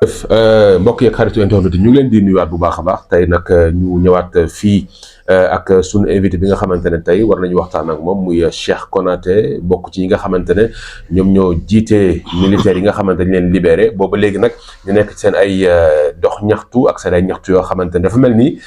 jërëjëf mbokk yeeg xaritu internet ñu ngi leen di nuyuwaat bu baax a baax tey nag ñu ñëwaat fii ak sunu invité bi nga xamante ne tey war nañu waxtaan ak moom muy Cheikh Konaté bokk ci ñi nga xamante ne ñoom ñoo jiite militaires yi nga xamante ne leen libéré booba léegi nag ñu nekk seen ay dox ñaxtu ak seen ay ñaxtu yoo xamante ne dafa mel ni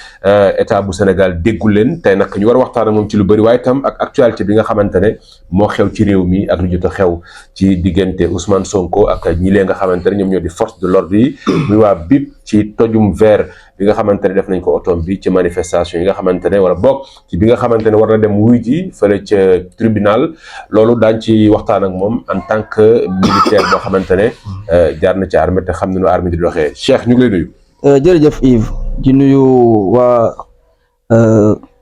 état bu Sénégal déggul leen tey nag ñu war a waxtaan ak moom ci lu bëri waaye itam ak actualité bi nga xamante ne moo xew ci réew mi ak lu jot a xew ci diggante Ousmane Sonko ak ñi lee nga xamante ne ñoom ñoo di force de l'ordre yi muy waa BIP ci tojum vert bi nga xamante ne def nañ ko otoom bi ci manifestation yi nga xamante ne wala bokk ci bi nga xamante ne war na dem wuy ji fële ca tribunal loolu daañ ci waxtaan ak moom en tant que militaire boo xamante ne jaar na ci armée te xam nañu armée di doxee Cheikh ñu ngi lay nuyu. jërëjëf Yves di nuyu waa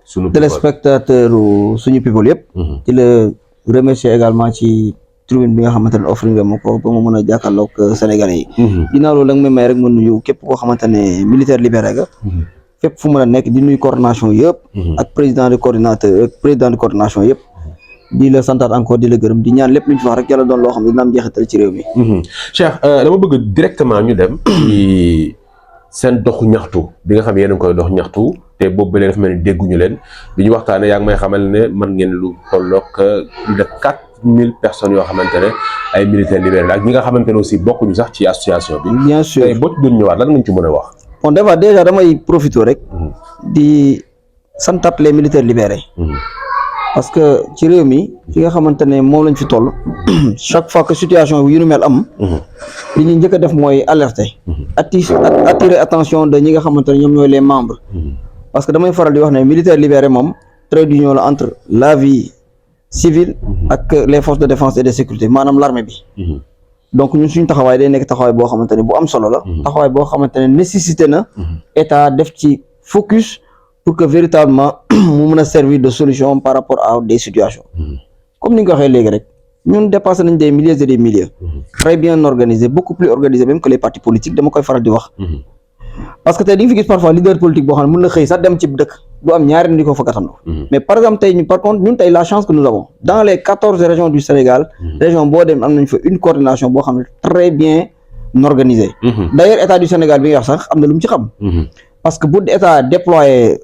sunu téléspectateur suñu people yëpp. di la remercier également ci tribune bi nga xamante ne offre nga ma ko ba ma mën a jàkkaarloog Sénégalais yi. ginnaaw loolu nag may rek ma nuyu képp koo xamante ne militaire libéré nga. fépp fu mën a nekk di nuyu coordination yëpp. ak président de coordination yëpp. di la santaat encore di la gërëm di ñaan lépp lu ñu fi wax rek yàlla doon loo xam ne dina am jeexital ci réew mi. Cheikh dama bëgg directement ñu dem ci seen doxu ñaxtu bi nga xam ne yéen a ngi koy dox ñaxtu te boobu ba léegi dafa mel ni dégguñu leen bi ñu waxtaanee yaa ngi may xamal ne mën ngeen lu tolloog plus de 4000 personnes yoo xamante ne ay militaires libérés la ak ñi nga xamante ne aussi bokkuñu sax ci association bi. bien sûr tey boo ci doon ñëwaat lan nga ci mën a wax. bon déjà damay profiter rek. di santaat les militaires libérés. parce que ci réew mi fi nga xamante ne moom lañ fi toll chaque fois que situation yu nu mel am. li ñuy njëkk a def mooy alerter. attirer attention de ñi nga xamante ne ñoom ñooy les membres. parce que damay faral di wax ne militaire libéré moom trait d'union la entre la vie civile ak les forces de défense et de sécurité maanaam l'armée bi. donc ñun suñu taxawaay day nekk taxawaay boo xamante ne bu am solo la. taxawaay boo xamante ne nécessité na état def ci focus pour que véritablement mu mën a servir de solution par rapport à des situations. comme ni nga ko waxee léegi rek ñun dépassé nañ des milliers et des milliers. très bien organisé beaucoup plus organisé même que les partis politiques dama koy faral di wax. parce que tey di nga fi gis parfois leader politique boo xam ne mën na xëy sax dem ci dëkk du am ñaari nit di ko fa gàttandu. mais par exemple tey par contre ñun tey la chance que nous avons dans les 14 régions du Sénégal. région boo dem am nañ fa une coordination boo xam ne très bien organisée. d'ailleurs état du Sénégal bi nga wax sax am na lu mu ci xam. parce que bu état déployé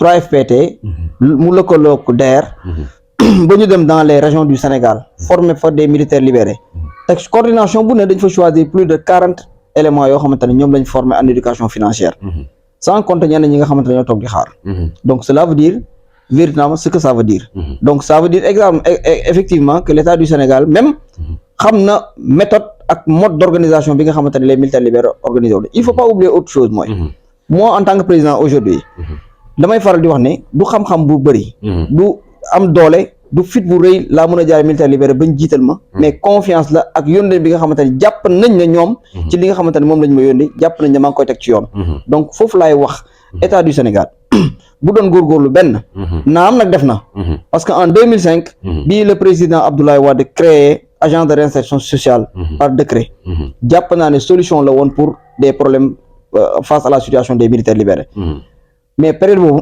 3FPT. mu lëkkaloog DER. ba ñu dem dans les régions du Sénégal former fa des militaires libérés. te coordination bu ne dañ fa choisir plus de 40 éléments yoo xamante ne ñoom lañ former en éducation financière. sans compter ñenn ñi nga xamante ne ñoo toog di xaar. donc cela veut dire véritablement ce que ça veut dire. donc ça veut dire effectivement que l'État du Sénégal même xam na méthode ak mode d'organisation bi nga xamante ne les militaires libérés organisé wu. il faut pas oublier autre chose mooy. moi en tant que président aujourd'hui damay faral di wax ne du xam-xam bu bëri. du am doole du fit bu rëy laa mën a jaay militaire libéré bañ jiital ma. mais confiance la ak yónnee bi nga xamante ne jàpp nañ ne ñoom. ci li nga xamante ne moom lañ ma yónnee jàpp nañ ne maa ngi koy teg ci yoon. donc foofu laay wax état du Sénégal bu doon góorgóorlu benn. naam nag def na. parce que en 2005. bii le président Abdoulaye Wade créé agence de réinsertion sociale. par décret. jàpp naa ne solution la woon pour des problèmes face à la situation des militaires libérés. mais période boobu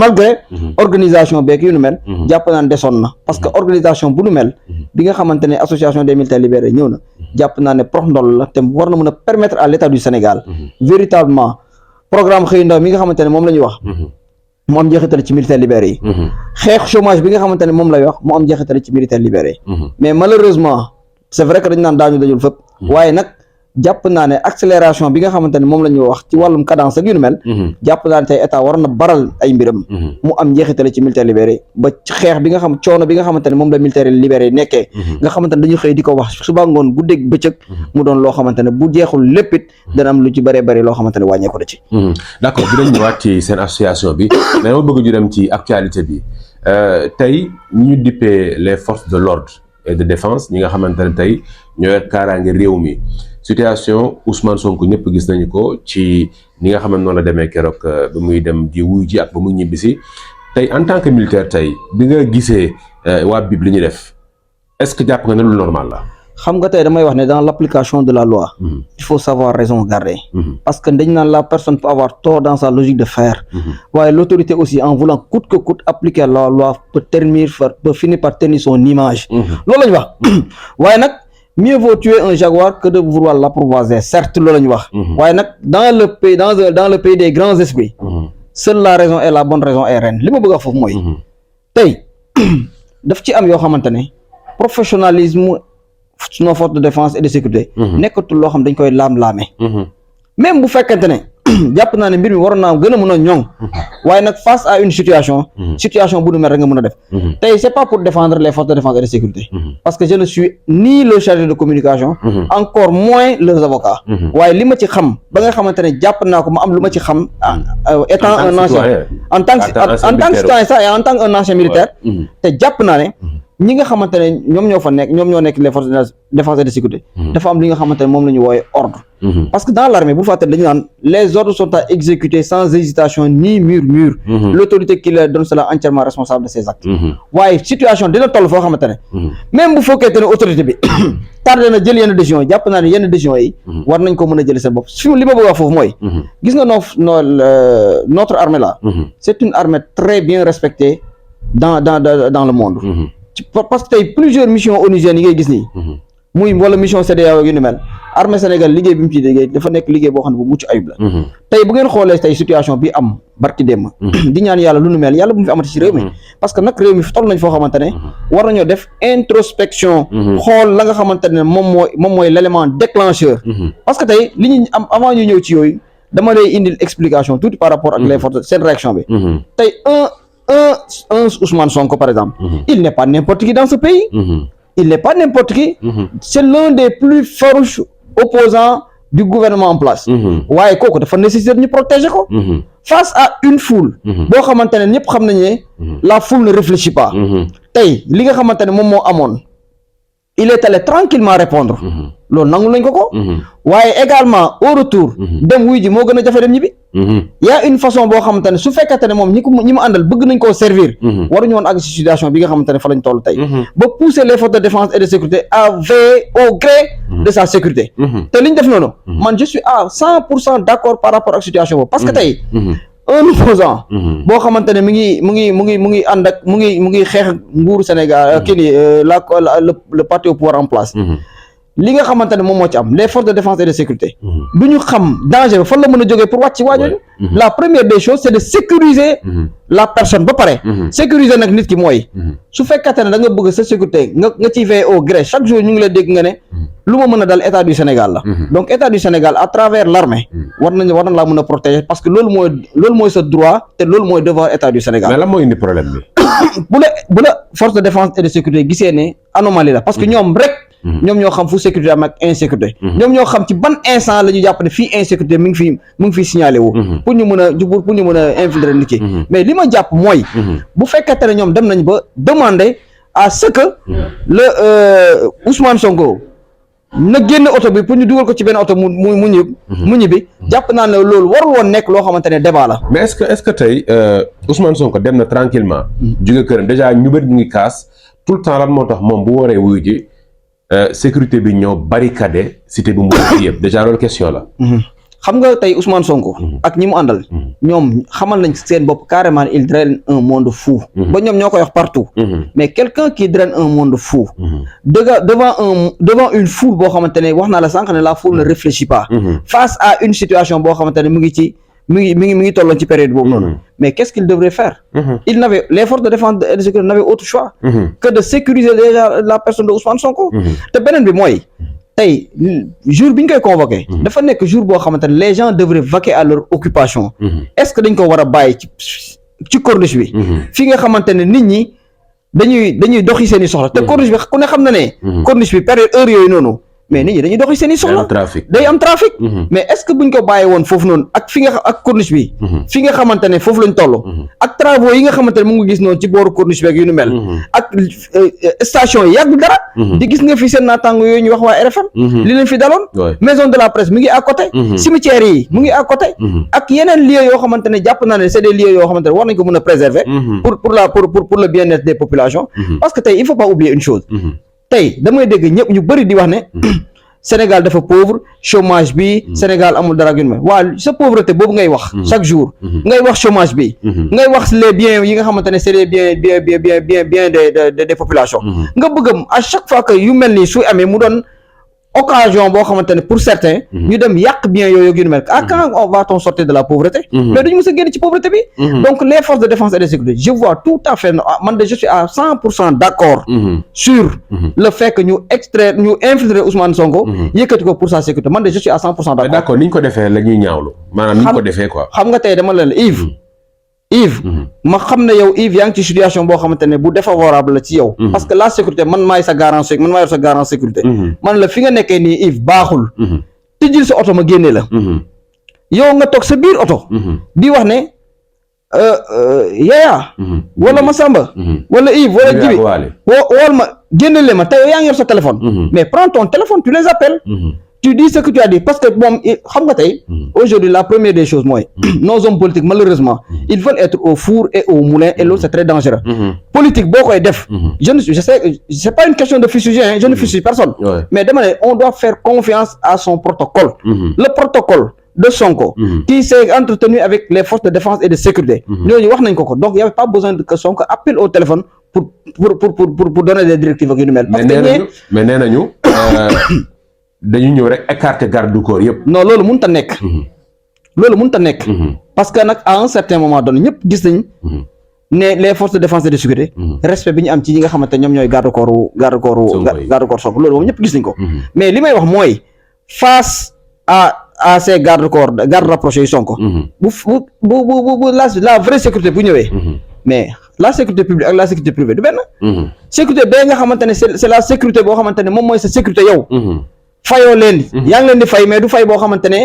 malgré organisation beeg yu nu mel. jàpp naa ne desoon na parce que organisation bu nu mel. bi nga xamante ne association des militaires libérés ñëw na. jàpp naa ne prox ndol la te war na mën a permettre à l'État du Sénégal. véritablement programme xëy ndaw mi nga xamante ne moom la ñuy wax. mu am jeexital ci militaires libérés yi. xeex chômage bi nga xamante ne moom lay wax mu am jeexital ci militaires libérés yi. mais malheureusement c'est vrai que dañ naan daañu dajul fépp. waaye nag. jàpp naa ne accélération bi nga xamante ne moom la ñuy wax ci wàllum cadence ak yu nu mel. jàpp naa ne tey état war na baral ay mbiram. mu am njeexitale ci militaire libéré ba xeex bi nga xam coono bi nga xamante ne moom la militaire libéré nekkee. nga xamante ne dañu xëy di ko wax suba ngoon guddeeg bëccëg. mu doon loo xamante ne bu jeexul lépp it dana am lu ci bëree bëri loo xamante ne wàññeeku na ci. d'accord dinañ ñëwaat ci seen association bi mais ma bëgg ñu dem ci actualité bi tey ñu dippee les forces de l'ordre et de défense ñi nga xamante ne tey ñooy kaaraange réew mi. situation Ousmane Sonko ñëpp gis nañu ko ci ni nga xam ne noonu la demee keroog ba muy dem di wuy ji ak ba muy ñibbisi tey en tant que militaire tey bi nga gisee waa BIP li ñu def est-ce que jàpp nga ne lu normal la. xam nga tey damay wax ne dans l'application de la loi. il faut savoir raison garder. parce que dañ naan la personne peut avoir tort dans sa logique de faire. waaye l'autorité aussi en voulant coûte que coûte appliquer la loi peut finir par ternir son image. loolu la ñu wax waaye nag. mieux vaut tuer un jaguar que de vouloir l'apprivoiser certes loolu la ñu wax waaye nag dans le pays des grands esprits seule la raison et la bonne raison est reine li ma bëgg a foofu mooy tey daf ci am yoo xamante ne professionnalisme nos forces de défense et de sécurité nekkatul loo xam dañ koy laam-laame même bu fekkente ne jàpp naa ne mbir mi waroon naa gën a mën a ñoŋ waaye nag face à une situation bu nu mel rek nga mën a def tey c'est pas pour défendre les forces de défense et de sécurité parce que je ne suis ni le chargé de communication encore moins leurs avocats waaye li ma ci xam ba nga xamante ne jàpp naa ko ma am lu ma ci xam étant un ancien en tant que citoyen ça et en tant qu'un ancien militaire te jàpp naa ne ñi nga xamante ne ñoom ñoo nekk les forces de défense et de sécurité dafa am li nga xamante ne moom la ñu wooye ordre parce que dans l'armée bu fàtte dañu naan les ordres sont à exécuter sans hésitation ni murmure l'autorité qui leur donne sera entièrement responsable de ses actes waaye situation dina toll foo xamante ne même bu fekkee ne autorité bi tardé na jël yenn décisions yi jàpp naa ne yenn décisions yi war nañ ko mën a jël seen bopp fi li ma bëgg a wax foofu mooy gis nga notre armée là c'est une armée très bien respectée dans le monde parce que tey plusieurs missions onusiennes yi ngay gis nii muy wala mission CEDEAO yu ni mel armée Sénégal liggéey bi mu ciy liggéey dafa nekk liggéey boo xam ne bu mucc ayib la tey bu ngeen xoolee tey situation bi am barki démb di ñaan yàlla lu nu mel yàlla bu mu fi amati ci réew mi parce que nag réew mi toll nañ foo xamante ne war nañoo def introspection xool la nga xamante ne moom mooy l'élément déclencheur parce que tey li ñu am avant ñu ñëw ci yooyu dama lay indil explication tout par rapport ak les forces seen réaction bi tey un Ousmane Sonko par exemple il n'est pas n'importe qui dans ce pays il n'est pas n'importe qui c'est l'un des plus farouches opposants du gouvernement en place waaye kooku dafa nécessiter ñu protéger ko face à une foule boo xamante ne ñëpp xam nañu ne la foule ne réfléchit pas tey li nga xamante ne moom moo amoon il est allé tranquillement répondre loolu nangu lañ ko waaye également au retour dem wuy ji moo gën a jafe dem ñibbi y a une façon boo xamante ne su fekkate ne moom ñi mu àndal bëgg nañ koo servir waruñu woon àgg ci situation bi nga xamante ne fa lañ toll tey ba pousser les forces de défense et de sécurité à veiller au gré de sa sécurité te li ñu def noonu man je suis à 100% d'accord par rapport ak situation boobu parce que tey un opposant boo xamante ne mi ngi ànd ak mu ngi xeex ak nguuru Sénégal kii nii le parti au pouvoir en place li nga xamante ne moom moo ci am les forces de défense et de sécurité du ñu xam danger ba fan la mën a jógee pour wàcc ci waajooju la première des choses c'est de sécuriser la personne ba pare sécuriser nag nit ki mooy su fekkate ne da nga bëgg sa sécurité nga ciy veiller au gré chaque jour ñu ngi lay dégg nga ne lu ma mën a dal état du Sénégal la donc état du Sénégal à travers l'armée war na laa mën a protéger parce que loolu mooy sa droit te loolu mooy devoir état du Sénégal. mais lan moo indi problème bi bu la force de défense et de sécurité gisee ne anomalie la parce que ñoom rek ñoom ñoo xam fu sécurité am ak insécurité ñoom ñoo xam ci ban instant la ñu jàpp ne fii insécurité mu ngi fi signalé wu pour ñu mën a infiltrer nit ki mais li ma jàpp mooy bu fekkente ne ñoom dem nañ ba demander à ce que le Ousmane Sonko na génn oto bi pour ñu dugal ko ci benn oto mu ñibbi jàpp naa ne loolu warul woon nekk loo xamante ne débat la mais est-ce que tey Ousmane Sonko dem na tranquillement jóge këram déjà ñu bëri ñu ngi kaas tout le temps lan moo tax moom bu waree wuyu ji sécurité bi ñoo barricadé cité bi mu yëpp déjà loolu question la xam nga tey Ousmane Sonko ak ñi mu àndal ñoom xamal nañ seen bopp carrément il draine un monde fou ba ñoom ñoo koy wax partout mais quelqu'un qui draine un monde fou devant une foule boo xamante ne wax naa la sànq ne la foule ne réfléchit pas face à une situation boo xamante ne mi ngi tolloon ci période boobu noonu mais qu'est-ce qu'il devrait faire les forces de défense et de sécurité n'avaient autre choix que de sécuriser déjà la personne de Ousmane Sonko te beneen bi mooy tey jour bi ñu koy convoqué dafa nekk jour boo xamante ne les gens devraient vaquer à leur occupation est-ce que dañ ko war a bàyyi ci corniche bi fi nga xamante ne nit ñi dañuy doxi seen i soxla te corniche bi ku ne xam na ne corniche bi période heure yooyu noonu mais nit ñi dañuy doxi seen i soxla day am trafic mais est-ce que buñ ko bàyyi woon foofu noonu ak corniche bi fi nga xamante ne foofu lañ toll ak travaux yi nga xamante ne mu ngi gis noonu ci booru corniche bi ak yu nu mel ak station yi yàggul dara di gis nga fi seen naataango yooyu ñu wax waa RFM li leen fi daloon maison de la presse mu ngi à côté cimetière yi mu ngi à côté ak yeneen lieux yoo xamante ne jàpp naa ne c'est des lieux yoo xamante ne war nañ ko mën a préserver pour le bien-être des populations parce que tey il faut pas oublier une chose tey damay dégg ñëpp ñu bëri di wax ne Sénégal dafa pauvre chômage bi Sénégal amul dara yu mel waaw sa pauvreté boobu ngay wax chaque jour ngay wax chômage bi ngay wax les biens yi nga xamante ne c'est les biens des populations nga bëggam à chaque fois que yu mel nii su amee mu doon occasion boo xamante ne pour certains ñu dem yàq bien yooyu yu mel quand on va sortir de la pauvreté mais dañu mës a génn ci pauvreté bi donc les forces de défense et de sécurité je vois tout à fait man de je suis à 100% d'accord sur le fait que ñu infiltrer Ousmane Sonko yëkkati ko pour sa sécurité man de je suis à 100% d'accord ni ñu ko defee la ñuy ñaawlu maanaam ni ñu ko defee quoi xam nga tey dama leen Yves ma xam ne yow Yves yaa ngi ci situation boo xamante ne bu défavorable la ci yow parce que la sécurité man maay sa garant sécurité man maa yor sa garant sécurité man la fi nga nekkee nii Yves baaxul tëjil sa oto ma génne la yow nga toog sa biir oto di wax ne Yaya wala Massamba wala Yves wala Djibi wool ma génne le ma te yow yaa ngi yor sa téléphone mais prends ton téléphone tu les appelles tu dis ce que tu as dit parce que moom xam nga tey aujourd'hui la première des choses mooy nos hommes politiques malheureusement ils veulent être au four et au moulin et loolu c'est très dangereux politique boo koy def je sais c'est pas une question de fustiger je ne fustige personne mais dama ne on doit faire confiance à son protocole le protocole de Sonko qui s'est entretenu avec les forces de défense et de sécurité ñooñu wax nañ ko donc il y avait pas besoin que Sonko appelle au téléphone pour donner des directives ak yu mel parce que mais nee nañu dañu ñëw rek écarter garde du corps yëpp. non loolu mënut a nekk. loolu mënut a nekk. parce que nag à un certain moment donné ñëpp gis nañ ne les forces de défense et de sécurité. respect bi ñu am ci ñi nga xamante ñoom ñooy garde corps Sonko loolu moom ñëpp gis nañ ko. mais li may wax mooy face à ces garde corps garde rapprochés yu Sonko. bu la vraie sécurité bu ñëwee. mais la sécurité publique ak la sécurité privée du benn. sécurité bee nga xamante ne c'est la sécurité boo xamante ne moom mooy sa sécurité yow. fayoo leen yaa ngi leen di fay mais du fay boo xamante ne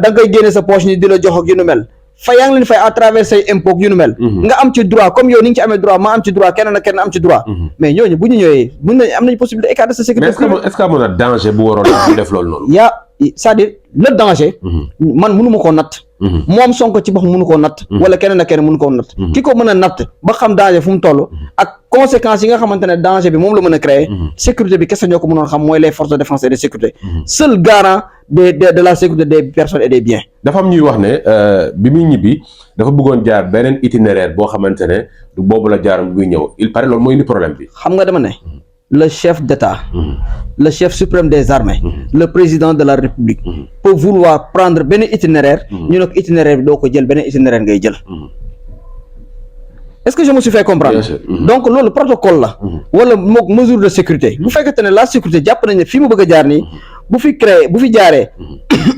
da ngay génne sa poche ni di la jox ak yu nu mel fay yaa ngi leen di fay à travers say impôts yu nu mel nga am ci droit comme yow ni nga ci amee droit ma am ci droit keneen ak kenn am ci droit mais ñooñu bu ñu ñëwee mën nañ am nañ possibilité écarter sa sécurité est-ce que amoon na danger bu waroon ñu def loolu noonu c'est-à-dire le danger man mënu ma koo natt moom Sonko ci bopp mënu koo natt wala keneen ak keneen mënu koo natt ki ko mën a natt ba xam danger fu mu toll ak conséquences yi nga xamante ne danger bi moom la mën a créer sécurité bi kese ñoo ko mënoon xam mooy les forces de défense et de sécurité seul garant de la sécurité des personnes et des biens dafa am ñuy wax ne bi muy ñibbi dafa bëggoon jaar beneen itinéraire boo xamante ne du boobu la jaaram buy ñëw il paraît loolu mooy indi problème bi xam nga dama ne le chef d'État le chef suprême des armées le président de la République peut vouloir prendre benn itinéraire ñu ne ko itinéraire bi doo ko jël beneen itinéraire ngay jël est-ce que je me suis fait comprendre donc loolu protocole la wala mook mesure de sécurité bu fekkente ne la sécurité jàpp nañ ne fii mu bëgg a jaar nii bu fi jaaree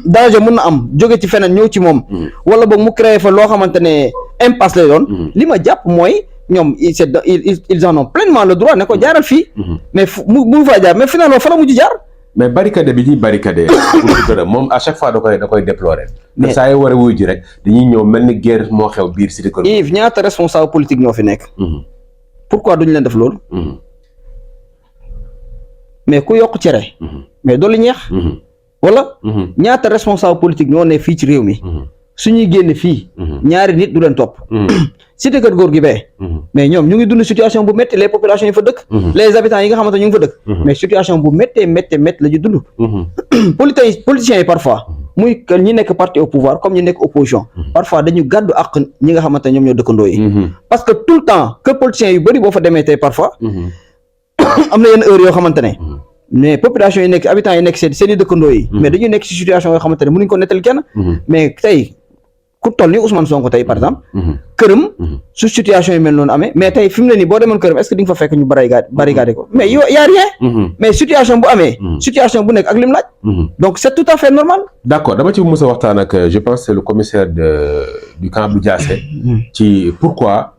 danger mën na am jóge ci feneen ñëw ci moom wala boog mu créer fa loo xamante ne impasse lay doon li ma jàpp mooy ñoom ils en ont pleinement le droit ne ko jaaral fii mais mu faa jaar mais finalement fa la mujj jaar mais barricade bi ñuy barricade pour moom à chaque fois da koy déplorer mais saa yoo war a wuyu ji rek dañuy ñëw mel ni guerre moo xew biir cité Keur Yves ñaata responsable politique ñoo fi nekk pourquoi duñu leen def loolu mais ku yokk cere mais doolu ñeex wala ñaata responsable politique ñoo ne fii ci réew mi suñuy génn fii ñaari nit du leen topp cité Keur Gorgui bee mais ñoom ñu ngi dund situation bu métti les populations yi fa dëkk les habitants yi nga xamante ñu ngi fa dëkk mais situation bu méttee la ñu dund politiciens yi parfois muy que ñi nekk parti au pouvoir comme ñi nekk opposition parfois dañu gàddu ak ñi nga xamante ñoom ñoo dëkkandoo yi parce que tout le temps que politiciens yu bëri boo fa demee tey parfois am na yenn heure yoo xamante ne mais population yi nekk habitants yi nekk seen i dëkkandoo yi mais dañu nekk ci situation yoo xamante ne mënuñ ko nettali kenn mais tey ku toll ni Ousmane Sonko tey par exemple këram su situation yi mel noonu amee mais tey fi mu ne nii boo demoon këram est-ce que di nga fa fekk ñu barricade ko mais y a rien mais situation bu amee situation bu nekk ak lim laaj donc c'est tout à fait normal d'accord dama ci mës a waxtaan ak je pense c'est le commissaire du camp Abdou Diassé ci pourquoi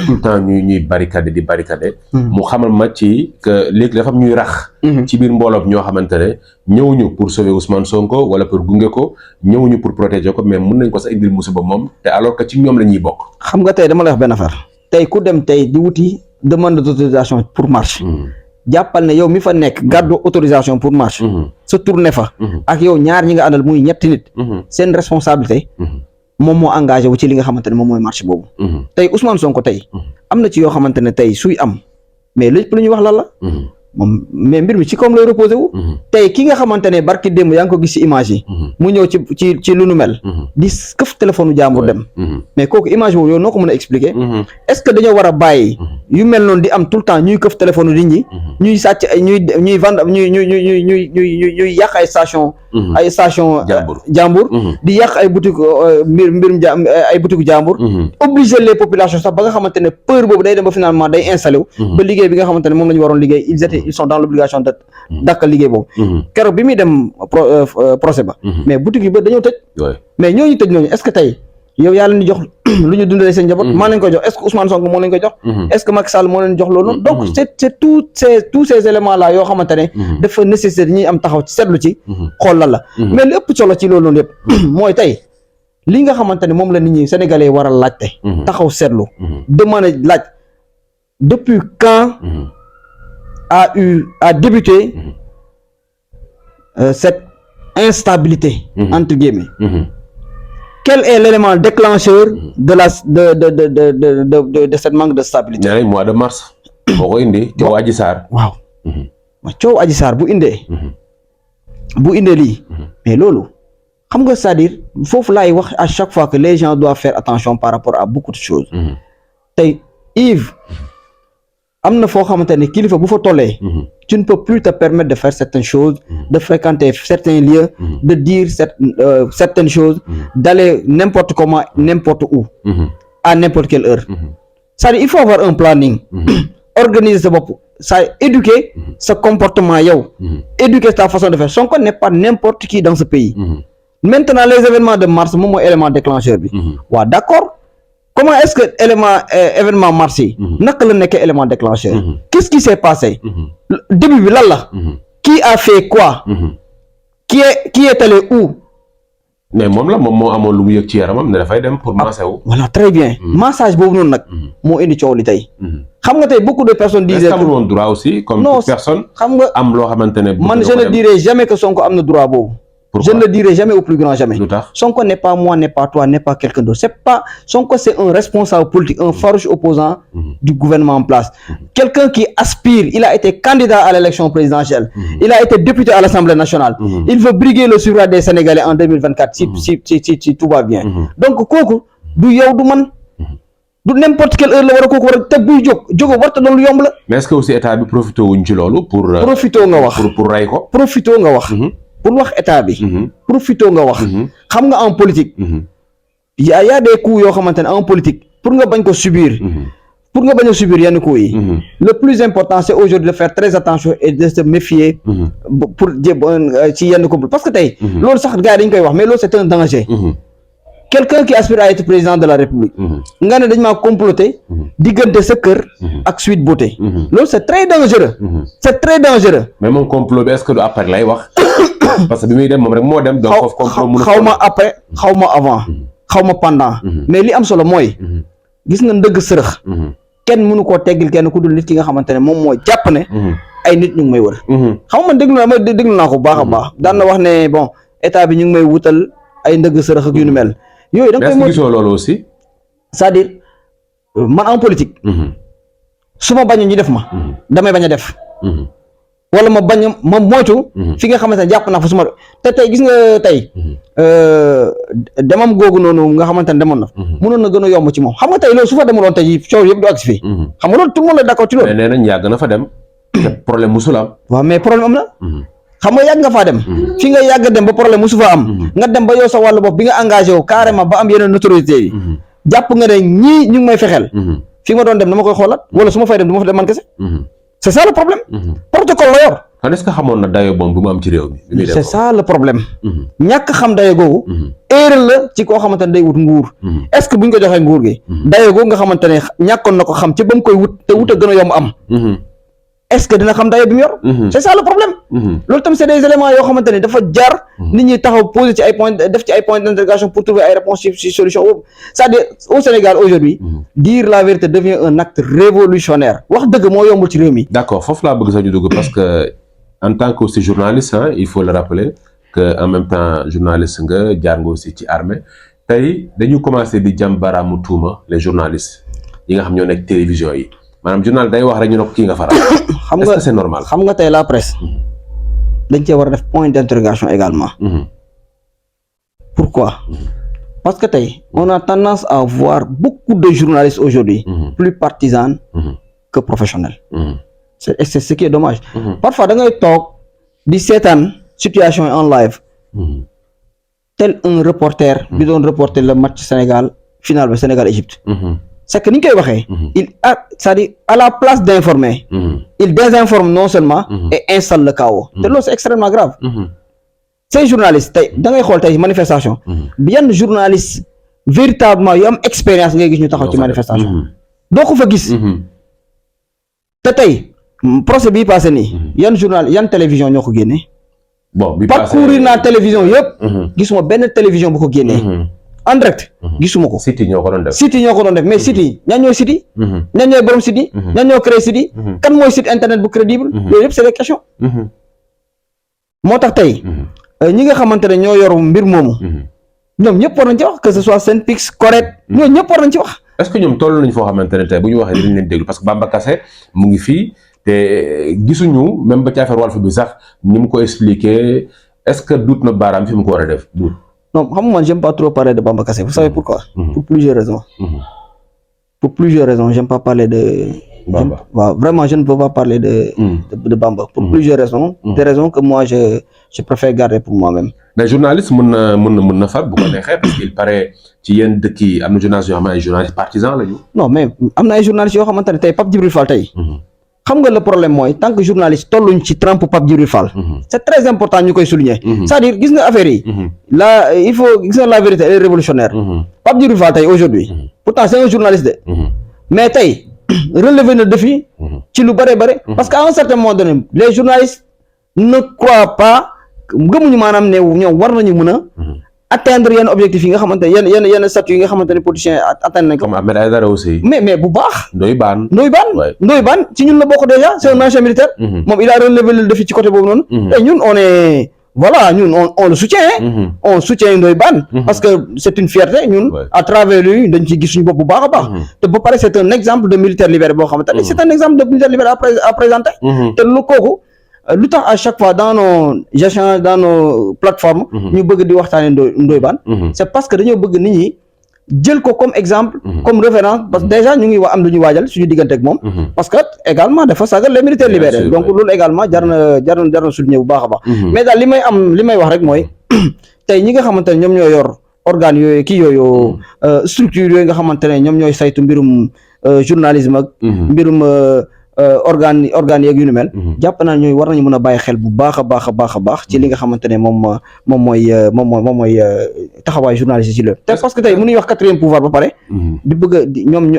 tout le temps ñuy barricader di barricader mu xamal ma ci que léegi dafa am ñuy rax ci biir mbooloo ñoo xamante ne ñëwuñu pour sauver Ousmane Sonko wala pour gunge ko ñëwuñu pour protéger ko mais mun nañ ko sax indil musiba moom te alors que ci ñoom la ñuy bokk xam nga tey dama lay wax benn affaire tey ku dem tey di wuti demande d'autorisation pour marche jàppal ne yow mi fa nekk gàddu autorisation pour marche sa tournée fa ak yow ñaar ñi nga àndal muy ñetti nit seen responsabilité moom moo engagé wu ci li nga xamante ne moom mooy marche boobu tey Ousmane Sonko tey am na ci yoo xamante ne tey suy am mais lépp lu ñuy wax lan la moom mais mbir mi ci comme lay reposé wu tey ki nga xamante ne barki démb yaa ngi ko gis ci image yi mu ñëw ci lu nu mel di këf téléphone u jàmbur dem mais kooku image boobu yow noo ko mën a expliquer est-ce que dañoo war a bàyyi yu mel noonu di am tout le temps ñuy këf téléphone nit ñi ñuy sàcc ay ñuy vendre ñuy yàq ay station jàmbur di yàq ay boutique mbirum ay boutique jàmbur obliger les populations sax ba nga xamante ne peur boobu day dem ba finalement day installé wu ba liggéey bi nga xamante ne moom la ñu waroon liggéey ils sont dans l'obligation de dàkkal liggéey boobu keroog bi muy dem procès ba mais boutique yu ba dañoo tëj mais ñooñu tëj ñooñu est-ce que tey yow yaa leen di jox lu ñu dundalee seen njaboot maa leen koy jox est-ce que Ousmane Sonko moo leen koy jox est-ce que Macky Sall moo leen jox loolu noonu donc c'est tous ces éléments là yoo xamante ne dafa nécessaire ñuy am taxaw ci seetlu ci xool lan la mais li ëpp solo ci loolu noonu yëpp mooy tey li nga xamante ne moom la nit ñi sénégalais war a laajte taxaw seetlu demande laaj depuis quand a débuté cette instabilité entre guillemets quel est l'élément déclencheur de cette manque de stabilité? ñaari mois de mars. boo ko indi coow Adji Sarr. waaw coow Adji Sarr bu indee lii mais loolu xam nga c'est-à-dire foofu laay wax à chaque fois que les gens doivent faire attention par rapport à beaucoup de choses. tey Yves am na foo xamante ne kilifa bu fa tollee. tu ne peux plus te permettre de faire certaines choses, de fréquenter certains lieux, de dire certaines choses, d'aller n'importe comment, n'importe où, à n'importe quelle heure. C'est-à-dire, il faut avoir un planning, organiser sa bopp, éduquer ce comportement, éduquer ta façon de faire. Sonko n'est pas n'importe qui dans ce pays. Maintenant, les événements de mars, c'est mon élément déclencheur. Ouais, d'accord. Comment est-ce que événement mars yi naka la nekk élément déclencheur qu'est-ce qui s'est passé début bi lan la qui a fait quoi qui est allé où mais moom moo amoon lu mu yëg ci yaramam ne dafay dem pour masser wu voilà très bien massage boobu noonu nag moo indi coow li tey xam nga tey beaucoup de personnes disaient que amul woon droit aussi comme toute personne xam nga am loo xamante ne man je ne dirai jamais que Sonko am na droit boobu. Pourquoi? Je ne le dirai jamais au plus grand jamais. Sonko n'est pas moi, n'est pas toi, n'est pas quelqu'un d'autre. Sonko, c'est un responsable politique, un farouche opposant du gouvernement en place. Quelqu'un qui aspire, il a été candidat à l'élection présidentielle. Il a été député à l'Assemblée nationale. Il veut briguer le suffrage des Sénégalais en 2024 si tout va bien. Donc, kooku du yow du man. du n'importe quelle heure la war a kooku war a te buy jóg warta doon lu yomb la. Mais est-ce que aussi état bi profité wuñ ci loolu pour. profité nga wax pour ray ko. profité nga wax. pour wax état bi. profité nga wax. xam nga en politique. y a des coups yoo xamante ne en politique pour nga bañ ko subir. pour nga bañ a subir yenn coups yi. le plus important c'est aujourd'hui de faire très attention et de se méfier. pour ci yenn complot parce que tey. loolu sax gars yi dañ koy wax mais loolu c'est un danger. quelqu'un qui aspire à être président de la République. nga ne dañ maa comploter. diggante sa kër. ak Sweet Beauté. loolu c'est très dangereux. c'est très dangereux. mais moom complot bi est-ce que du après lay wax. parce que bi muy dem moom rek moo dem. donc foofu complot mun xaw ma après xaw ma avant. xaw ma pendant. mais li am solo mooy. gis nga ndëgg sërëx. kenn mënu koo teggil kenn ku dul nit ki nga xamante ne moom moo jàpp ne. ay nit ñu ngi may wër. xaw ma déglu naa ko bu baax a baax daan na wax ne bon état bi ñu ngi may wutal ay ndëgg sërëx ak yu nu mel. yooyu da nga koy gisoo loolu aussi. c'est-à-dire man en politique. su ma bañ ñu def ma. damay bañ a def. wala ma moytu. fi nga xamante ne jàpp naa fa su ma te tey gis nga tey. demam googu noonu nga xamante ne demoon na. mënoon na gën a yomb ci moom xam nga tey loolu su fa demuloon tey coow yëpp du agsi fii. xam nga loolu tout le monde est d'accord ci loolu. mais nee nañ yàgg na fa dem. te problème musul am. waaw mais problème am na. xam nga yàgg nga faa dem. fi nga yàgg dem ba problème musu fa am. nga dem ba yow sa wàllu bopp bi nga engagé wu carrément ba am yeneen notoriété yi. jàpp nga ne ñii ñu ngi may fexeel. fi ma doon dem dama koy xoolaat wala su ma fay dem du ma fa dem man kese. c'est ça le problème. protocole la yor. est-ce que xamoon na dayo boobu bu mu am ci réew mi. c'est ça le problème. ñàkk xam dayo googu. erreur la ci koo xamante ne day wut nguur. est-ce que buñ ko joxee nguur gi. dayo googu nga xamante ne ñàkkoon na ko xam ci ba mu koy wut te wut a gën a yomb am. est-ce que dina xam dayo bi mu yor. c'est ça le problème. loolu tam c'est des éléments yoo xamante ne dafa jar. nit ñi taxaw poser ci ay points def ci ay points d'interrogation pour trouver ay réponses ci solution boobu c'est-à-dire au Sénégal aujourd'hui dire la vérité devient un acte révolutionnaire wax dëgg moo yombul ci réew mi. d'accord foofu laa bëgg sax ñu dugg parce que en tant que aussi journaliste il faut le rappeler que en même temps journaliste nga jaar nga aussi ci armée tey dañu commencer di jàm baraamu tuuma les journalistes yi nga xam ñoo nekk télévision yi. maanaam journal day wax rek ñu ne ko kii nga faral. xam nga est-ce que c'est normal. xam nga tey la presse. dañ cee war a def point d'interrogation également. Pourquoi? Parce que tey on a tendance à voir beaucoup de journalistes aujourd'hui plus partisans que professionnel. C'est ce qui est dommage. Parfois da ngay toog di seetaan situation en live. Tel un reporter bi doon reporter le match Sénégal final ba Sénégal-Égypte. C'est que ni ñu koy waxee. C'est-à-dire à la place d'informer. Il désinforme non seulement. Et installe le chaos. te loolu c'est extrêmement grave. ces journalistes tey da ngay xool tey manifestation. yan journaliste véritablement yu am expérience ngay gis ñu taxaw ci manifestation. doo ko fa gis. te tey procès bii passé nii. yan télévision ñoo ko génnee. bon bi parcourir naa télévision yëpp. gisuma benn télévision bu ko génnee. en direct. gisuma ko. site ñoo ko doon def. site ñoo ko doon def mais site yi ñan ñooy site yi. ñan ñooy borom site yi. ñan ñoo créé site yi. kan mooy site internet bu crédible. yooyu yëpp c'est des questions. moo tax tey ñi nga xamante ne ñoo yor mbir moomu. ñoom ñëpp war nañ ci wax que ce soit Senpix correct. ñooñu ñëpp war nañ ci wax. est-ce que ñoom toll nañ foo xamante ne tey bu ñu waxee dinañ leen déglu parce que Bamba Kassé mu ngi fii te gisuñu même ba ci affaire Walf bi sax ni mu ko expliqué est-ce que duut na baaraam fi mu ko war a def duut. non xam nga man j'aime pas trop parler de Bamba Kassé vous savez pourquoi. Pour plusieurs raisons. Pour plusieurs raisons j'aime pas parler de. Bamba waaw vraiment je ne peux pas parler de Bamba. pour plusieurs raisons. des raisons que moi je préfère garder pour moi-même. mais journaliste mën na far bu ko neexee parce qu'il paraît ci yenn dëkk yi am na journaliste yoo xam ne ay journalistes partisans lañu. non mais am na ay journalistes yoo xamante ne tey Pape Djibril Fall tey. xam nga le problème mooy tant que journaliste tolluñ ci trempe Pape Djibril Fall. c'est très important ñu koy souligner. c'est-à-dire gis nga affaire yi. là il faut gis nga la vérité elle est révolutionnaire. Pape Djibril Fall tey aujourd'hui pourtant c'est un journaliste de. mais tey relever le défi. ci lu bare bare. parce qu'à un certain moment donné les journalistes ne croient pas gëmuñu maanaam ne ñoom war nañu mën a. atteindre yenn objectifs yi nga xamante ne yenn statut yi nga xamante ne politiciens atteindre nañ ko. comme Ahmed Aïdara aussi. mais bu baax. Ndoye Bane ci ñun la bokk déjà c'est un ancien militaire. moom il a relevé le défi ci côté boobu noonu. et ñun on le soutient. On soutient Ndoye Bane. parce que c'est une fierté ñun. à travers lui dañ ciy gis suñu bopp bu baax a baax. te ba pare c'est un exemple de militaire libéré boo xamante ne c'est un exemple de militaire libéré à présenter. te lu kooku. lu tax à chaque fois dans nos échanges dans nos plateformes. ñu bëgg di waxtaanee Ndoye Bane. c'est parce que dañoo bëgg nit ñi jël ko comme exemple. comme référence parce que déjà ñu ngi am lu ñuy waajal suñu diggante ak moom. parce que également dafa sagal les militaires libérés. donc loolu également jar na souligner bu baax a baax. mais daal li may wax rek mooy tey ñi nga xamante ne ñoom ñoo yor organes yooyu kii yooyu structure yooyu nga xamante ne ñoom ñooy saytu mbirum journalisme ak. mbirum. organes yeeg yu ni mel. jàpp naa ñooy war nañu mën a bàyyi xel bu baax a baax ci li nga xamante ne moom mooy taxawaay journaliste ci lépp. te parce que tey mënuñu wax quatrième pouvoir ba pare. di bëgg ñoom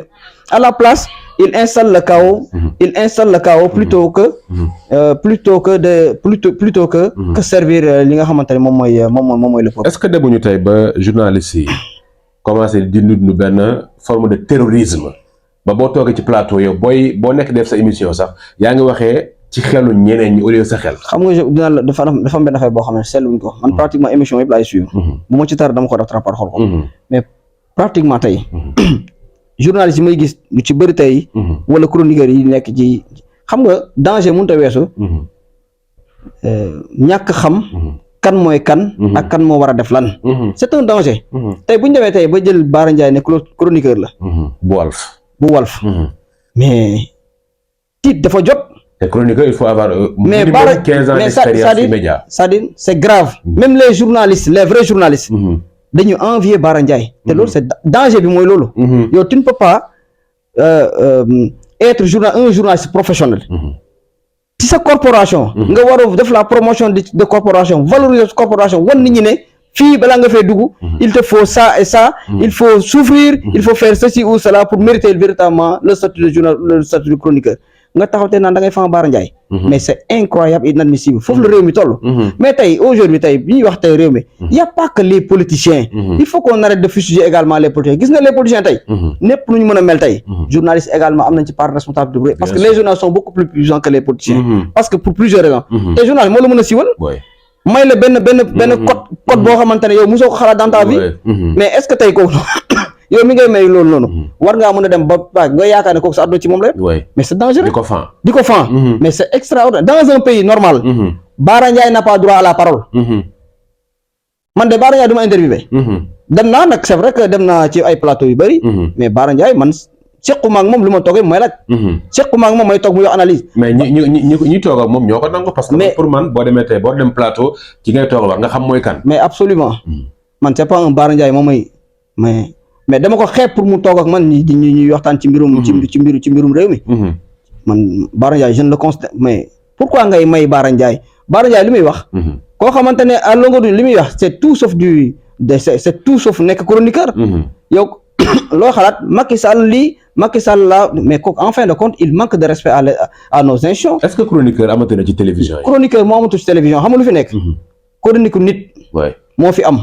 à la place il installe le chaos. plutôt que servir li nga xamante ne moom mooy le peuple. est-ce que demuñu tey ba journalistes yi commencé di dund benn forme de terrorisme. ba boo toogee ci plateau yow boo nekk def sa émission sax yaa ngi waxee ci xelu ñeneen ñi au lieu sa xel. xam nga dina la dafa am benn affaire boo xam ne seetluñ ko man pratiquement émission yëpp laay suivre. bu ma ci tar dama ko rattrapé xool ko. mais pratiquement tey journaliste yi may gis lu ci bëri tey. wala chroniqueurs yi nekk ci xam nga danger mënut a weesu. ñàkk xam. kan mooy kan. ak kan moo war a def lan. c'est un danger. tey bu ñu demee tey ba jël Bara Ndiaye ne chroniqueur la. bu Walf. mais tiit dafa jot. te chroniqueur il faut avoir. mais minimum 15 ans d'expérience ci média. c'est-à-dire c'est grave. même les journalistes les vrais journalistes. dañu envier Bara Ndiaye. te loolu c'est danger bi mooy loolu. yow tu ne peux pas être un journaliste professionnel. ci sa corporation. nga war a def la promotion de corporation valoriser corporation wan nit ñi ne. fii balaa nga fay dugg il te faut ça et ça il faut souffrir il faut faire ceci ou cela pour mériter véritablement le statut de journal le statut de chroniqueur nga taxaw te naan da ngay fan Bara Ndiaye mais c'est incroyable et inadmissible foofu la réew mi toll mais tey aujourd'hui tey bi ñuy wax tey réew mi y a pas que les politiciens il faut qu'on arrête de fustiger également les politiciens gis nga les politiciens tey népp lu ñu mën a mel tey journalistes également am nañ ci part de responsabilité parce que les journalistes sont beaucoup plus puissants que les politiciens parce que pour plusieurs raisons te journal moo la mën a siiwal may la benn code boo xamante ne yow mosoo ko xalaat dans ta vie mais est-ce que tey kooku yow mi ngay may loolu noonu war ngaa mën a dem ba nga yaakaar ne kooku sa àdduna ci moom la mais c'est dangereux di ko fan mais c'est extraordinaire dans un pays normal Bara Ndiaye n'a pas droit à la parole man de Bara Ndiaye du ma interviewé dem naa nag c'est vrai que dem naa ci ay plateau yu bëri mais Bara Ndiaye man sequma ak moom lu ma toogee mooy laaj. sequma ak moom mooy toog muy wax analyse. mais ñi toog ak moom ñoo ko nangu. parce que pour man boo demee tey boo dem plateau ki ngay toog war nga xam mooy kan. mais absolument man c'est pas un Bara Ndiaye moom mooy mais dama ko xeeb pour mu toog ak man ñuy waxtaan ci mbirum. ci mbirum réew mi. man Bara Ndiaye je ne le considère mais pourquoi ngay may Bara Ndiaye li muy wax. koo xamante ne à longueur du li muy wax c'est tout sauf c'est tout sauf nekk chroniqueur. yow loo xalaat Macky Sall la mais en fin de compte il manque de respect à nos institutions. est-ce que chroniqueur amatu na ci télévision yi. chroniqueur moo amatu ci télévision xam nga lu fi nekk. chronique nit. moo fi am.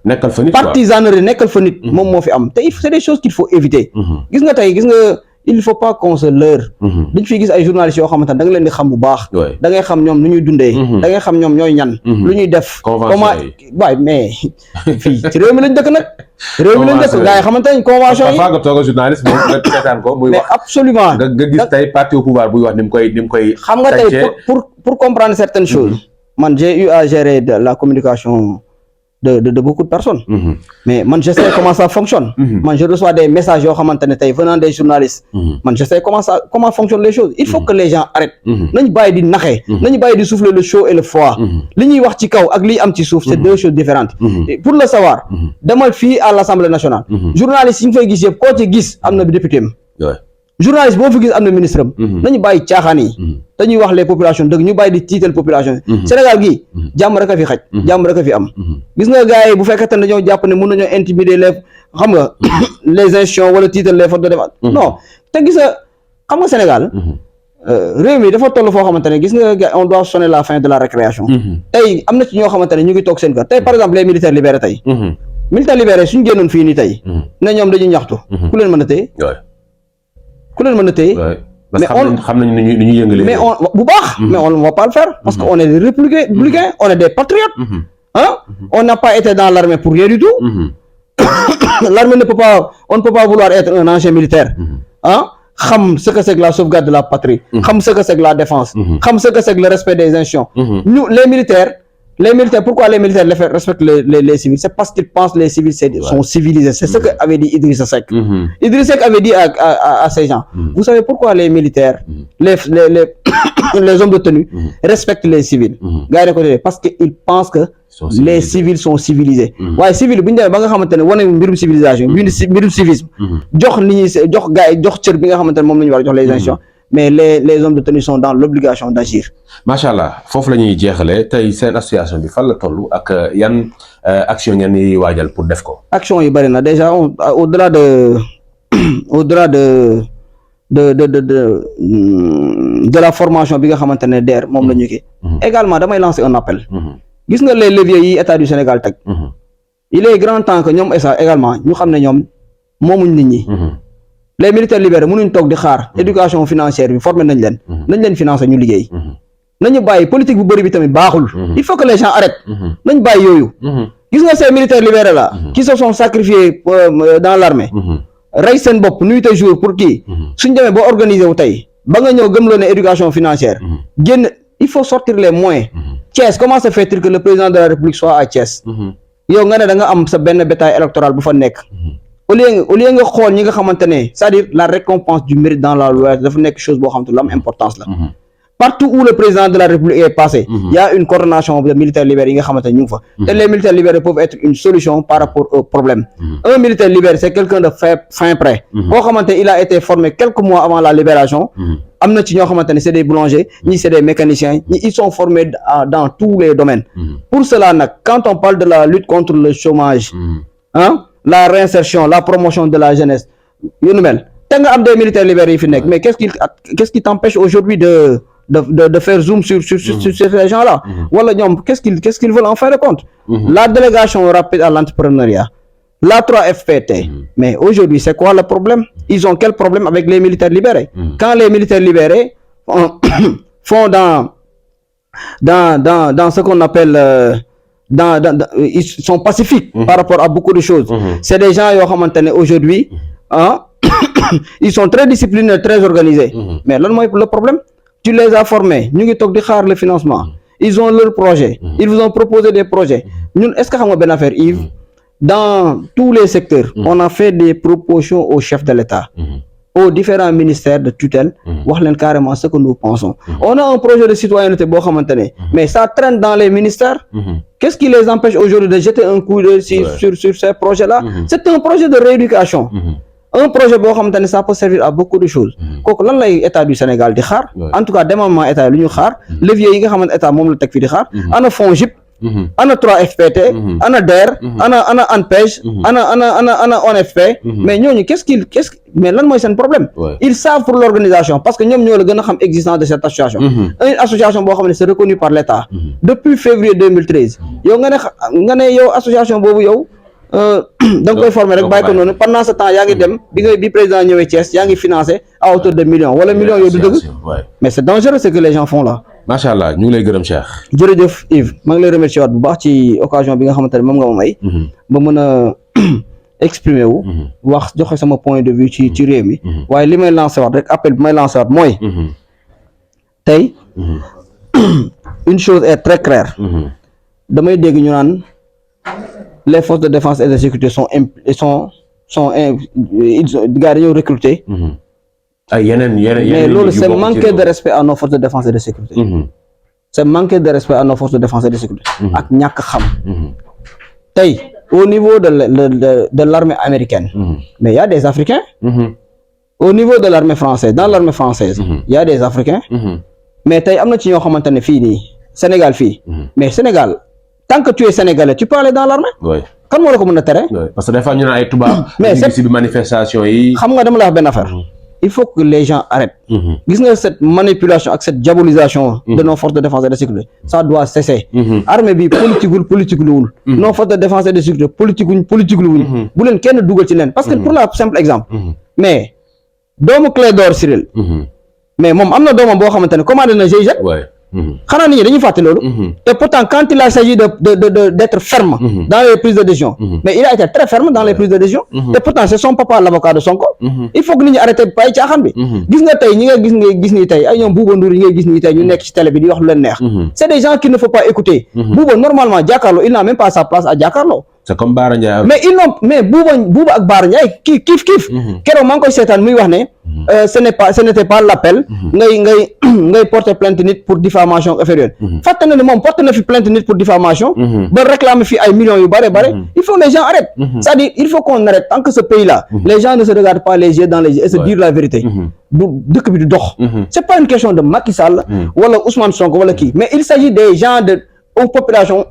nekkal fa nit partisanerie nekkal fa nit. moom moo fi am te c'est des choses qu'il faut éviter. gis nga il faut pas qu'on se leurre. dañ fiy gis ay journalistes yoo xamante ne da nga leen di xam bu baax. da ngay xam ñoom nu ñuy dundee. da ngay xam ñoom ñooy ñan. lu ñuy def. comment waay mais fii ci réew mi lañ dëkk nag. réew mi lañ dëkk gars yi xamante ne convention yi. parfois nga toog a journaliste moom nga seetaan ko muy wax. mais absolument nga gis tey parti au pouvoir buy wax ni mu koy. xam nga tey pour comprendre certaines choses. man j'ai eu à gérer de la communication. de beaucoup de personnes. Mais man je sais comment ça fonctionne. Man je reçois des messages yoo xamante ne tey venant des journalistes. Man je sais comment fonctionnent les choses. Il faut que les gens arrêtent. nañu bàyyi di naxee. nañu bàyyi di souffler le chaud et le froid. li ñuy wax ci kaw ak liy am ci suuf c'est deux choses différentes. Pour le savoir. demal fii à l'Assemblée nationale. journalistes yi ñu fay gis yëpp koo ci gis am na député am. journaliste boo fi gis am na ministre am. nañu bàyyi caaxaan yi. dañuy wax les populations dëgg ñu bàyyi di tiital population yi. Sénégal gii jàmm rek a fi xaj. jàmm rek a fi am. gis nga gars yi bu fekkee ne dañoo jàpp ne mën nañoo intimider les xam nga les institutions wala tiital les forces de défense. non te gis nga xam nga Sénégal. réew mi dafa toll foo xamante ne gis nga on doit sonner la fin de la récréation. tey am na ci ñoo xamante ne ñu ngi toog seen kër tey par exemple les militaires libérés tey. militaires libérés suñu génnoon fii nii tey. ne ñoom dañuy ñaxtu. ku leen mën a téye. ku leen mën a téye. mais xam nañu ni ñuy yëngalee. mais bu baax. mais on ne va pas le faire. parce que on est des républicains on est des patriotes. On n'a pas été dans l'armée pour rien du tout. L'armée on ne peut pas vouloir être un ancien militaire. xam ce que c'est que la sauvegarde de la patrie. xam ce que c'est que la défense. xam ce que c'est que le respect des institutions. Nous les militaires, pourquoi les militaires respectent les civils? C'est parce qu'ils pensent que les civils sont civilisés. C'est ce qu'avait dit Idrissa Seck. Idrissa Seck avait dit à ces gens. Vous savez pourquoi les militaires, les hommes de tenue respectent les civils? Parce qu'ils pensent que les civils sont civilisés. Ouais, civil, bu ñu demee ba nga xamante ne wane mbirum civilisation, mbirum civisme, jox nit ñi jox gars yi jox cër bi nga xamante ne moom la ñu war a jox les institutions. Mais les hommes de tenue sont dans l'obligation d'agir. Macha Allah foofu la ñuy jeexalee tey seen association bi fan la toll ak yan action ngeen yi waajal pour def ko. action yi bari na déjà au-delà de la formation bi nga xamante ne DER moom la ñu kii. également damay lancer un appel. gis nga les leviers yi état du Sénégal teg. il est grand temps que ñoom également ñu xam ne ñoom moomuñ nit ñi. les militaires libérés mënuñ toog di xaar éducation financière bi formé nañ leen financer ñu liggéey. nañu bàyyi politique bu bëri bi tamit baaxul. il faut que les gens arrêtent. nañ bàyyi yooyu. gis nga ces militaires libérés là. qui se sont sacrifiés dans l'armée. rey seen bopp nuit et jour pour kii. suñ demee ba organiser wu tey ba nga ñëw gëmloo ne éducation financière. génn il faut sortir les moyens. Thiès comment se fait-il que le président de la République soit à Thiès. yow nga ne da nga am sa benn bétail électoral bu fa nekk. au lieu nga xool ñi nga xamante ne c'est-à-dire la récompense du mérite dans la loi dafa nekk chose boo xamante lu am importance la. Partout où le président de la République est passé, il y a une coordination de militaires libérés yi nga xamante ne ñu ngi fa. te les militaires libérés peuvent être une solution par rapport au problème. Un militaire libéré c'est quelqu'un de fin prêt. boo xamante il a été formé quelques mois avant la libération. am na ci ñoo xamante ne c'est des boulangers ñi c'est des mécaniciens ñi ils sont formés dans tous les domaines. Pour cela nag quand on parle de la lutte contre le chômage. La réinsertion, la promotion de la jeunesse, yu nu mel te nga am des militaires libérés yi fi nekk mais qu'est-ce qui t'empêche aujourd'hui de faire zoom sur ces gens-là wala ñoom qu'est-ce qu'ils veulent en faire de compte. La délégation rapide à l'entrepreneuriat, la 3FPT, mais aujourd'hui c'est quoi le problème? Ils ont quel problème avec les militaires libérés? Quand les militaires libérés font dans ce qu'on appelle ils sont pacifiques par rapport à beaucoup de choses. C'est des gens yoo xamante ne aujourd'hui ils sont très disciplinés, très organisés. Mais lan mooy le problème? Tu les as formés, ñu ngi toog di xaar le financement. Ils ont leur projet. Ils vous ont proposé des projets. Ñun est-ce que xam nga benn affaire Yves? Dans tous les secteurs, on a fait des propositions au chef de l'État. aux différents ministères de tutelle wax leen carrément ce que nous pensons on a un projet de citoyenneté boo xamante ne mais ça traîne dans les ministères qu'est-ce qui les empêche aujourd'hui de jeter un coup d'œil sur ces projets-là c'est un projet de rééducation un projet boo xamante ne ça peut servir à beaucoup de choses kooku lan lay état du Sénégal di xaar en tout cas démembrement état lu ñu xaar levier yi nga xamante état moom la teg fii di xaar ana FONGIP ana 3FPT ana DER ana ANPEJ ana ONFP mais ñooñu mais lan mooy seen problème ils savent pour l'organisation parce que ñoom ñoo la gën a xam existence de cette association une association boo xam ne c'est reconnu par l'État depuis février 2013 yow nga ne yow association boobu yow da nga koy former rek bàyyi ko noonu pendant ce temps yaa ngi dem bi président ñëwee Thiès yaa ngi financé à hauteur de millions wala millions yow du dëgg mais c'est dangereux ce que les gens font là macha allah ñu ngi lay gërëm Cheikh jërëjëf Yves maa ngi lay remercier waat bu baax ci occasion bi nga xamante ne moom nga ma may ba mën a exprimer wu wax joxe sama point de vue ci réew mi waaye li may lancé waat rek appel bi may lancé waat mooy tey une chose est très claire damay dégg ñu naan les forces de défense et de sécurité gars dañoo recruter ay yeneen mais loolu c'est manquer de respect à nos forces de défense et de sécurité c'est manquer de respect à nos forces de défense et de sécurité ak ñàkk xam tey au niveau de l'armée américaine mais il y a des Africains au niveau de l'armée française dans l'armée française il y a des Africains mais tey am na ci ñoo xamante ne fii nii Sénégal fii mais Sénégal tant que tu es sénégalais tu peux aller dans l'armée kan moo la ko mën a tere parce que des fois ñu ne ay tubaab mais c'est bi manifestation yi xam nga dama la wax benn affaire il faut que les gens arrêtent gis nga cette manipulation ak cette diabolisation de nos forces de défense et de sécurité ça doit cesser armée bi politique luwul nos forces de défense et de sécurité politique luwuñ bu leen kenn dugal ci leen parce que pour la simple exemple mais doomu Clédor Ciril mais moom am na doomam boo xamante ne commandé na GIGN xanaa nit ñi dañuy fàtte loolu et pourtant quand il a s'agit d'être ferme dans les prises de décision mais il a été très ferme dans les prises de décision et pourtant c'est son papa l'avocat de Sonko il faut que nit ñi arrêté bàyyi caaxaan bi gis nga tey ñi nga gis ni tey ay ñoom Bouba Ndour yi ngay gis ni tey ñu nekk ci télé bi di wax lu leen neex c'est des gens qu'il ne faut pas écouter Bouba normalement Jakaarlo il n'a même pas sa place à Jakaarlo c'est comme Bara Ndiaye mais Bouba ak Bara Ndiaye kiif keroog maa ngi koy seetaan muy wax ne ce n'était pas l'appel ngay porter plainte nit pour diffamation affaire yooyu fàtte na ne moom porte na fi plainte nit pour diffamation ba réclamer fi ay millions yu bare il faut que les gens arrêtent c'est-à-dire il faut qu'on arrête tant que ce pays là les gens ne se regardent pas les yeux dans les yeux et se dire la vérité du dëkk bi du dox c'est pas une question de Macky Sall wala Ousmane Sonko wala kii mais il s'agit des gens aux populations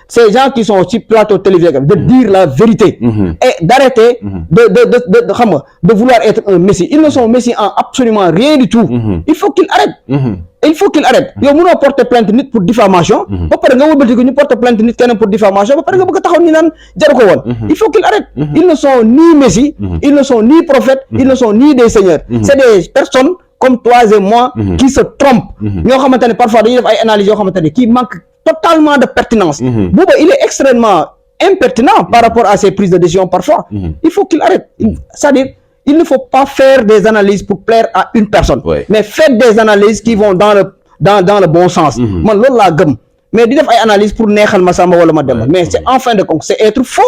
ces gens qui sont sur plateau télévisé de dire la vérité et d'arrêter de vouloir être un messie. Ils ne sont messie en absolument rien du tout. Il faut qu'ils arrêtent. yow mënoo porter plainte nit pour diffamation ba pare nga wëlbati ko ñu porter plainte nit keneen pour diffamation ba pare nga bëgg a taxaw ñu naan jaru ko woon il faut qu'ils arrêtent. Ils ne sont ni messie, ils ne sont ni prophètes, ils ne sont ni des seigneurs. C'est des personnes comme toi et moi qui se trompent. ñoo xamante ne parfois dañuy def ay analyses yoo xamante ne qui manquent totalement de pertinence. Bouba, il est extrêmement impertinent par rapport à ses prises de décision parfois. Il faut qu'il arrête. C'est-à-dire, il ne faut pas faire des analyses pour plaire à une personne, mais faites des analyses qui vont dans le bon sens. Man loolu laa gëm. Mais di def ay analyses pour neexal ma Samba wala ma Demba. Mais c'est en fin de compte, c'est être faux.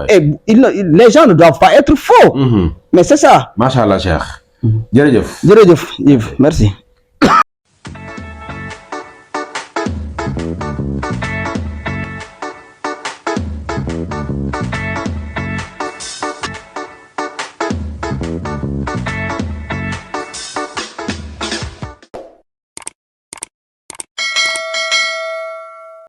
Et les gens ne doivent pas être faux. Mais c'est ça. Machallah Cheikh. Jërëjëf Yves, merci.